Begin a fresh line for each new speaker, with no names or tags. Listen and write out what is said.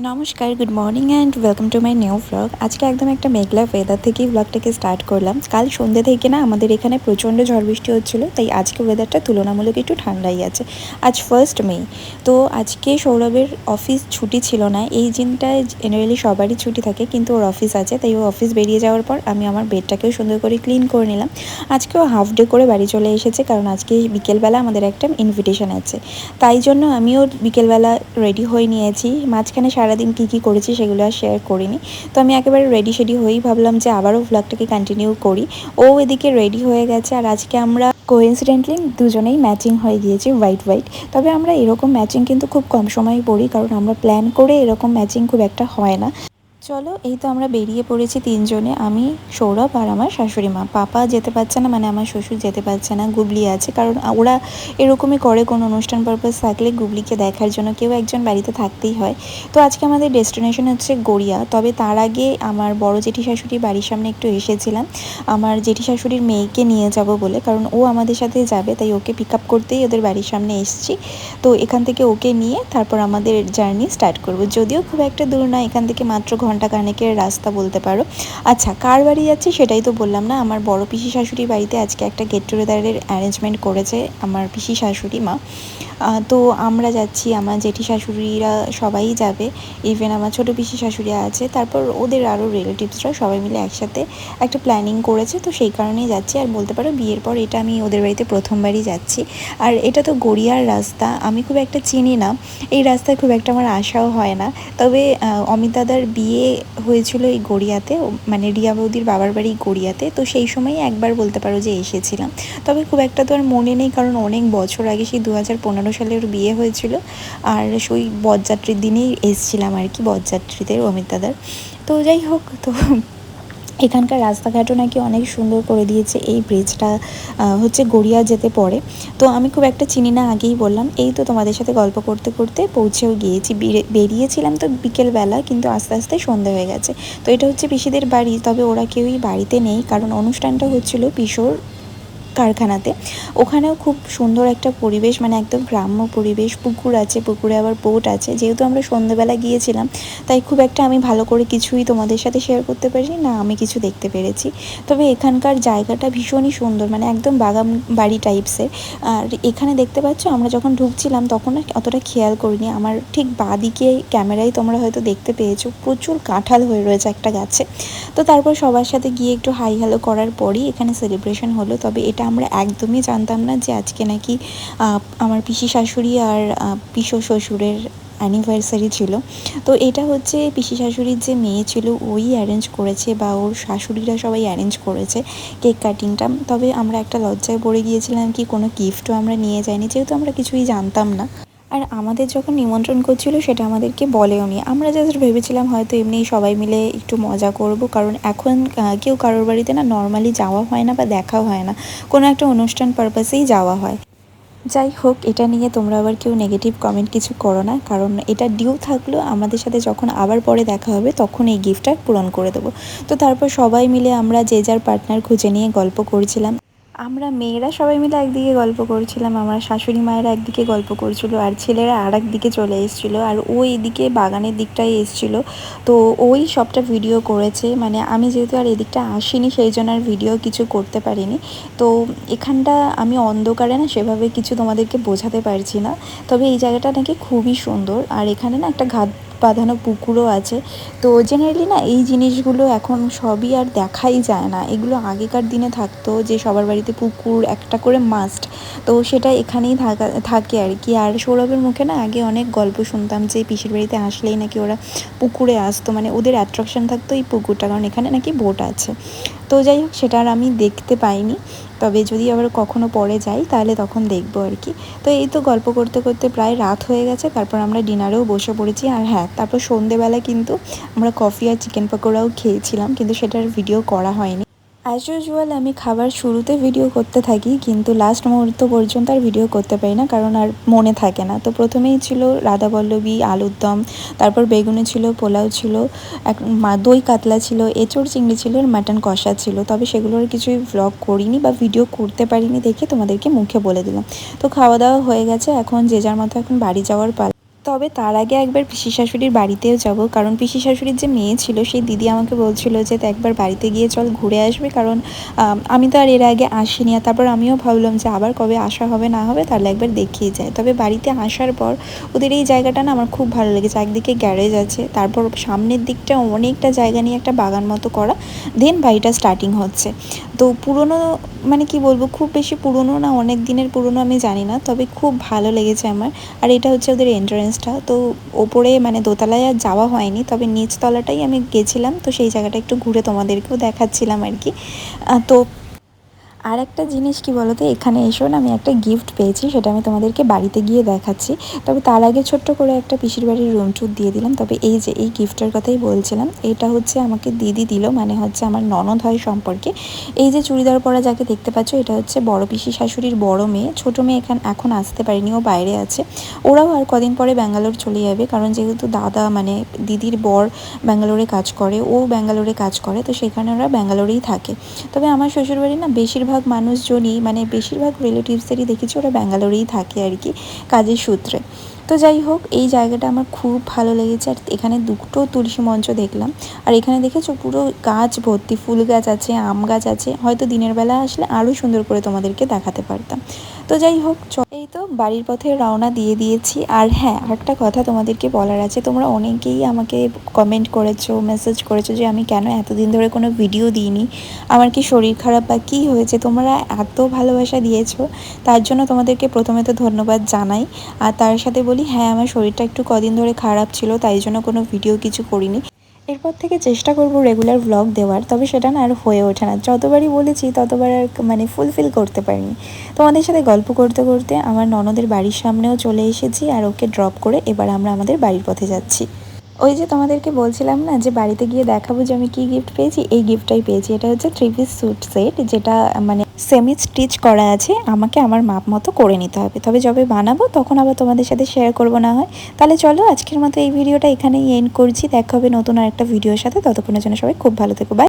নমস্কার, good morning and welcome to my new blog. আজকে একদম একটা মেঘলা ওয়েদার থেকেই ব্লগটাকে স্টার্ট করলাম। কাল সন্ধ্যে থেকে না আমাদের এখানে প্রচণ্ড ঝড় বৃষ্টি হচ্ছিলো, তাই আজকে ওয়েদারটা তুলনামূলক একটু ঠান্ডাই আছে। আজ 1 মে, তো আজকে সৌরভের অফিস ছুটি ছিল না। এই দিনটায় জেনারেলি সবারই ছুটি থাকে, কিন্তু ওর অফিস আছে, তাই ও অফিস বেরিয়ে যাওয়ার পর আমি আমার বেডটাকেও সুন্দর করে ক্লিন করে নিলাম। আজকেও হাফ ডে করে বাড়ি চলে এসেছে, কারণ আজকে বিকেলবেলা আমাদের একটা ইনভিটেশন আছে, তাই জন্য আমিও বিকেলবেলা রেডি হয়ে নিয়েছি। মাঝখানে সারাদিন কী করেছি সেগুলো আর শেয়ার করিনি, তো আমি একেবারে রেডি শেডি হয়েই ভাবলাম যে আবারও ভ্লগটাকে কন্টিনিউ করি। ও এদিকে রেডি হয়ে গেছে, আর আজকে আমরা কোইন্সিডেন্টলি দুজনেই ম্যাচিং হয়ে গিয়েছি, হোয়াইট হোয়াইট। তবে আমরা এরকম ম্যাচিং কিন্তু খুব কম সময় পড়ি, কারণ আমরা প্ল্যান করে এরকম ম্যাচিং খুব একটা হয় না। চলো, এই তো আমরা বেরিয়ে পড়েছি তিনজনে, আমি, সৌরভ আর আমার শাশুড়ি মা। পাপা যেতে পারছে না, মানে আমার শ্বশুর যেতে পারছে না, গুবলি আছে, কারণ ওরা এরকমই করে, কোনো অনুষ্ঠান পারপাস থাকলে গুবলিকে দেখার জন্য কেউ একজন বাড়িতে থাকতেই হয়। তো আজকে আমাদের ডেস্টিনেশন হচ্ছে গড়িয়া। তবে তার আগে আমার বড় জেঠি শাশুড়ি বাড়ির সামনে একটু এসেছিলাম আমার জেঠি শাশুড়ির মেয়েকে নিয়ে যাব বলে, কারণ ও আমাদের সাথে যাবে, তাই ওকে পিক আপ করতেই ওদের বাড়ির সামনে এসেছি। তো এখান থেকে ওকে নিয়ে তারপর আমাদের জার্নি স্টার্ট করব। যদিও খুব একটা দূর না, এখান থেকে মাত্র ঘন্টা কানেকের রাস্তা বলতে পারো। আচ্ছা, কার বাড়ি যাচ্ছি সেটাই তো বললাম না। আমার বড় পিসি শাশুড়ির বাড়িতে আজকে একটা গেট টুগেদারের অ্যারেঞ্জমেন্ট করেছে আমার পিসি শাশুড়ি মা। তো আমরা যাচ্ছি, আমার জেঠি শাশুড়িরা সবাই যাবে, ইভেন আমার ছোটো পিসি শাশুড়ি আছে, তারপর ওদের আরও রিলেটিভসরা সবাই মিলে একসাথে একটা প্ল্যানিং করেছে, তো সেই কারণেই যাচ্ছি। আর বলতে পারো বিয়ের পর এটা আমি ওদের বাড়িতে প্রথমবারই যাচ্ছি। আর এটা তো গড়িয়ার রাস্তা, আমি খুব একটা চিনি না, এই রাস্তায় খুব একটা আমার আশাও হয় না। তবে অমিত দাদার বিয়ে হয়েছিল এই গড়িয়াতে, মানে রিয়া বৌদির বাবার বাড়ি গড়িয়াতে, তো সেই সময়ই একবার বলতে পারো যে এসেছিলাম। তবে খুব একটা তো আর মনে নেই, কারণ অনেক বছর আগে, সেই 2015 সালে ওর বিয়ে হয়েছিল, আর সেই বরযাত্রীর দিনেই এসেছিলাম আর কি, বরযাত্রীতে অমিত দাদার। তো যাই হোক, তো এখানকার রাস্তাঘাটও নাকি অনেক সুন্দর করে দিয়েছে। এই ব্রিজটা হচ্ছে গড়িয়া যেতে পড়ে, তো আমি খুব একটা চিনি না, আগেই বললাম। এই তো তোমাদের সাথে গল্প করতে করতে পৌঁছেও গিয়েছি। বেরিয়েছিলাম তো বিকেলবেলা, কিন্তু আস্তে আস্তে সন্ধে হয়ে গেছে। তো এটা হচ্ছে পিসিদের বাড়ি, তবে ওরা কেউই বাড়িতে নেই, কারণ অনুষ্ঠানটা হচ্ছিল পিসোর কারখানাতে। ওখানেও খুব সুন্দর একটা পরিবেশ, মানে একদম গ্রাম্য পরিবেশ, পুকুর আছে, পুকুরে আবার বোট আছে। যেহেতু আমরা সন্ধ্যেবেলা গিয়েছিলাম, তাই খুব একটা আমি ভালো করে কিছুই তোমাদের সাথে শেয়ার করতে পারিনি না, আমি কিছু দেখতে পেরেছি। তবে এখানকার জায়গাটা ভীষণই সুন্দর, মানে একদম বাগান বাড়ি টাইপসের। আর এখানে দেখতে পাচ্ছ, আমরা যখন ঢুকছিলাম তখন অতটা খেয়াল করিনি, আমার ঠিক বাঁ দিকে ক্যামেরায় তোমরা হয়তো দেখতে পেয়েছো প্রচুর কাঁঠাল হয়ে রয়েছে একটা গাছে। তো তারপর সবার সাথে গিয়ে একটু হাই হ্যালো করার পরই এখানে সেলিব্রেশন হলো। তবে এটা আমরা একদমই জানতাম না যে আজকে নাকি আমার পিসি শাশুড়ি আর পিসো শ্বশুরের অ্যানিভার্সারি ছিল। তো এটা হচ্ছে পিসি শাশুড়ির যে মেয়ে ছিল ওই অ্যারেঞ্জ করেছে, বা ওর শাশুড়িরা সবাই অ্যারেঞ্জ করেছে কেক কাটিংটা। তবে আমরা একটা লজ্জায় পড়ে গিয়েছিলাম, কি কোনো গিফটও আমরা নিয়ে যাইনি, যেহেতু আমরা কিছুই জানতাম না। আর আমাদের যখন নিমন্ত্রণ করছিল সেটা আমাদেরকে বলেও নি, আমরা জাস্ট ভেবেছিলাম হয়তো এমনি সবাই মিলে একটু মজা করব, কারণ এখন কেউ কারোর বাড়িতে না নর্মালি যাওয়া হয় না বা দেখাও হয় না, কোনো একটা অনুষ্ঠান পারপাসেই যাওয়া হয়। যাই হোক, এটা নিয়ে তোমরা আবার কেউ নেগেটিভ কমেন্ট কিছু করো না, কারণ এটা ডিউ থাকলো, আমাদের সাথে যখন আবার পরে দেখা হবে তখন এই গিফটটা পূরণ করে দেবো। তো তারপর সবাই মিলে আমরা যে যার পার্টনার খুঁজে নিয়ে গল্প করছিলাম। আমরা মেয়েরা সবাই মিলে একদিকে গল্প করছিলাম, আমার শাশুড়ি মায়েরা একদিকে গল্প করছিল, আর ছেলেরা আর একদিকে চলে এসেছিলো, আর ও এদিকে বাগানের দিকটাই এসেছিলো। তো ওই সবটা ভিডিও করেছে, মানে আমি যেহেতু আর এদিকটা আসিনি সেই জন্য আর ভিডিও কিছু করতে পারিনি। তো এখানটা আমি অন্ধকারে না সেভাবে কিছু তোমাদেরকে বোঝাতে পারছি না। তবে এই জায়গাটা নাকি খুবই সুন্দর, আর এখানে না একটা ঘাট বাঁধানো পুকুরও আছে। তো জেনারেলি না এই জিনিসগুলো এখন সবই আর দেখাই যায় না, এগুলো আগেকার দিনে থাকতো যে সবার বাড়িতে পুকুর একটা করে মাস্ট, তো সেটা এখানেই থাকে আর কি। আর সৌরভের মুখে না আগে অনেক গল্প শুনতাম যে পিসির বাড়িতে আসলেই নাকি ওরা পুকুরে আসতো, মানে ওদের অ্যাট্রাকশন থাকতো এই পুকুরটা, কারণ এখানে নাকি বোট আছে। তো যাই হোক, সেটা আর আমি দেখতে পাইনি, তবে যদি আবার কখনো পরে যাই তাহলে তখন দেখবো আর কি। তো এই তো গল্প করতে করতে প্রায় রাত হয়ে গেছে, তারপর আমরা ডিনারেও বসে পড়েছি। আর হ্যাঁ, তারপর সন্ধেবেলা কিন্তু আমরা কফি আর চিকেন পকোড়াও খেয়েছিলাম, কিন্তু সেটার ভিডিও করা হয়নি। অ্যাজ ইউজুয়াল আমি খাবার শুরুতে ভিডিও করতে থাকি, কিন্তু লাস্ট মুহূর্ত পর্যন্ত আর ভিডিও করতে পারি না, কারণ আর মনে থাকে না। তো প্রথমেই ছিল রাধাবল্লভী আলুর দম, তারপর বেগুনি ছিল, পোলাও ছিল, দই কাতলা ছিল, এঁচোড় চিংড়ি ছিল, আর মাটন কষা ছিল। তবে সেগুলোর কিছুই ভ্লগ করিনি বা ভিডিও করতে পারিনি দেখে তোমাদেরকে মুখে বলে দিলাম। তো খাওয়া দাওয়া হয়ে গেছে, এখন যে যার মতো এখন বাড়ি যাওয়ার পালা। তবে তার আগে একবার পিসি শাশুড়ির বাড়িতেও যাব, কারণ পিসি শাশুড়ির যে মেয়ে ছিল সেই দিদি আমাকে বলছিল যে একবার বাড়িতে গিয়ে চল ঘুরে আসবে, কারণ আমি তো আর এর আগে আসিনি। আর তারপর আমিও ভাবলাম যে আবার কবে আসা হবে না হবে, তাহলে একবার দেখিয়ে যায়। তবে বাড়িতে আসার পর ওদের এই জায়গাটা না আমার খুব ভালো লেগেছে। একদিকে গ্যারেজ আছে, তারপর সামনের দিকটা অনেকটা জায়গা নিয়ে একটা বাগান মতো করা, দেন বাড়িটা স্টার্টিং হচ্ছে। তো পুরনো, মানে কি বলবো, খুব বেশি পুরনো না, অনেক দিনের পুরনো আমি জানি না, তবে খুব ভালো লেগেছে আমার। আর এটা হচ্ছে ওদের এন্ট্রান্সটা। তো ওপরে মানে দোতলায় আর যাওয়া হয়নি, তবে নিচতলাটাই আমি গেছিলাম, তো সেই জায়গাটা একটু ঘুরে তোমাদেরকেও দেখাচ্ছিলাম আর কি। তো আর একটা জিনিস কি বলো তো, এখানে এসেও না আমি একটা গিফট পেয়েছি, সেটা আমি তোমাদেরকে বাড়িতে গিয়ে দেখাচ্ছি। তবে তার আগে ছোট্ট করে একটা পিসির বাড়ির রুম ট্যুর দিয়ে দিলাম। তবে এই যে এই গিফটের কথাই বলছিলাম, এটা হচ্ছে আমাকে দিদি দিল, মানে হচ্ছে আমার ননদ হয় সম্পর্কে। এই যে চুড়িদার পরা যাকে দেখতে পাচ্ছ, এটা হচ্ছে বড় পিসি শাশুড়ির বড় মেয়ে। ছোটো মেয়ে এখন আসতে পারেনি, ও বাইরে আছে। ওরাও আর কদিন পরে ব্যাঙ্গালোর চলে যাবে, কারণ যেহেতু দাদা মানে দিদির বর ব্যাঙ্গালোরে কাজ করে, ও ব্যাঙ্গালোরে কাজ করে, তো সেখানে ওরা ব্যাঙ্গালোরেই থাকে। তবে আমার শ্বশুরবাড়ি না বেশিরভাগ মানুষজনই, মানে বেশিরভাগ রিলেটিভসেরই দেখেছি ওরা ব্যাঙ্গালোরেই থাকে আর কি, কাজের সূত্রে। তো যাই হোক, এই জায়গাটা আমার খুব ভালো লেগেছে। আর এখানে দুটো তুলসী মঞ্চ দেখলাম। আর এখানে দেখেছো পুরো গাছ ভর্তি, ফুল গাছ আছে, আম গাছ আছে। হয়তো দিনের বেলা আসলে আরও সুন্দর করে তোমাদেরকে দেখাতে পারতাম। তো যাই হোক, এই তো বাড়ির পথে রওনা দিয়ে দিয়েছি। আর হ্যাঁ, আরেকটা কথা তোমাদেরকে বলার আছে। তোমরা অনেকেই আমাকে কমেন্ট করেছো, মেসেজ করেছো যে আমি কেন এতদিন ধরে কোনো ভিডিও দিইনি, আমার কি শরীর খারাপ বা কী হয়েছে। তোমরা এত ভালোবাসা দিয়েছো, তার জন্য তোমাদেরকে প্রথমে তো ধন্যবাদ জানাই। আর তার সাথে বলি, হ্যাঁ আমার শরীরটা একটু কদিন ধরে খারাপ ছিল, তাই জন্য কোনো ভিডিও কিছু করিনি। এরপর থেকে চেষ্টা করব রেগুলার ভ্লগ দেওয়ার, তবে সেটা না আর হয়ে ওঠে না। যতবারই বলেছি ততবার আর মানে ফুলফিল করতে পারিনি। তোমাদের সাথে গল্প করতে করতে আমার ননদের বাড়ির সামনেও চলে এসেছি, আর ওকে ড্রপ করে এবার আমরা আমাদের বাড়ির পথে যাচ্ছি। ওই যে তোমাদেরকে বলছিলাম না যে বাড়িতে গিয়ে দেখাবো যে আমি কী গিফট পেয়েছি, এই গিফটটাই পেয়েছি। এটা হচ্ছে 3 পিস স্যুট সেট, যেটা মানে সেমি স্টিচ করা আছে, আমাকে আমার মাপ মতো করে নিতে হবে। তবে যবে বানাবো তখন আবার তোমাদের সাথে শেয়ার করবো না হয়। তাহলে চলো আজকের মতো এই ভিডিওটা এখানেই এন্ড করছি। দেখা হবে নতুন আরেকটা ভিডিওর সাথে, ততক্ষণের জন্য সবাই খুব ভালো থেকো, বাই।